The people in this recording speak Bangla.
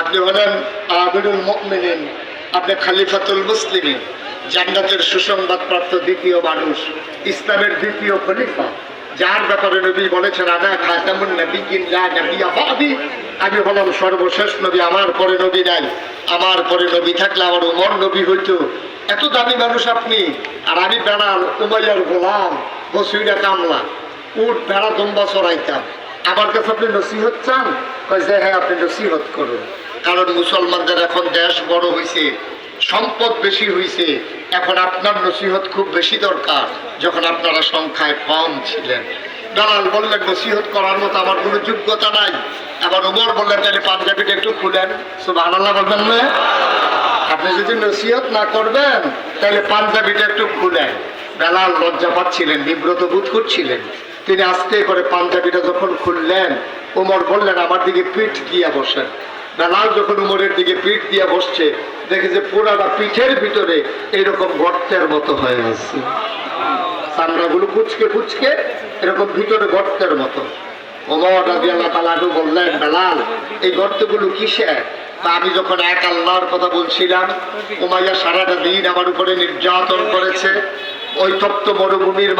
আপনি হলেন আমিরুল মুমিনিন, আপনি খলিফাতুল মুসলিমিন, জান্নাতের সুসংবাদপ্রাপ্ত দ্বিতীয় মানুষ, ইসলামের দ্বিতীয় খলিফা, যার ব্যাপারে নবী বলেছেন আনা খাতামুন নবিয়্যিন লা নবিয়্যা বাদি, আমি হলাম সর্বশেষ নবী, আমার পরে নবী নাই। আমার পরে নবী থাকলে আমার উমর নবী হইতো। এত দামি মানুষ আপনি, আর আমি বেড়াল উমাইয়ার গোলাম, বসুইরা কামলা, উট ভেড়া দম্বা চড়াইতাম। আমার কাছে আপনি নসিহত চান? যে হ্যাঁ, আপনি নসিহত করুন। কারণ মুসলমানদের এখন দেশ বড় হয়েছে, সম্পদ বেশি হয়েছে, এখন আপনার নসিহত খুব বেশি দরকার, যখন আপনারা সংখ্যায় কম ছিলেন। দালাল বললেন নসিহত করার মতো আমার কোনো যোগ্যতা নাই। আবার উমর বললেন তাহলে পাঞ্জাবিটা একটু খুলেন। সুবহানাল্লাহ বলবেন না? আপনি যদি নসিহত না করবেন তাহলে পাঞ্জাবিটা একটু খুলেন। বেলাল লজ্জা পাচ্ছিলেন, বিব্রত বোধ করছিলেন। তিনি আস্তে করে পাঞ্জাবিটা যখন খুললেন, উমর বললেন আমার দিকে পিঠ দিয়া বসেন। বেলাল যখন উমরের দিকে পিঠ দিয়া বসছে, দেখে যে পুরাটা পিঠের ভিতরে এইরকম গর্তের মতো হয়ে আছে, চামড়াগুলো কুচকে কুচকে এরকম ভিতরে গর্তের মতো। ওমর রাদিয়াল্লাহু তাআলা বললেন, বেলাল এই গর্তগুলো কিসের? তা আমি যখন এক আল্লাহর কথা বলছিলাম, উমাইয়া সারাটা দিন আমার উপরে নির্যাতন করেছে, ওই তপ্ত মরুভূমির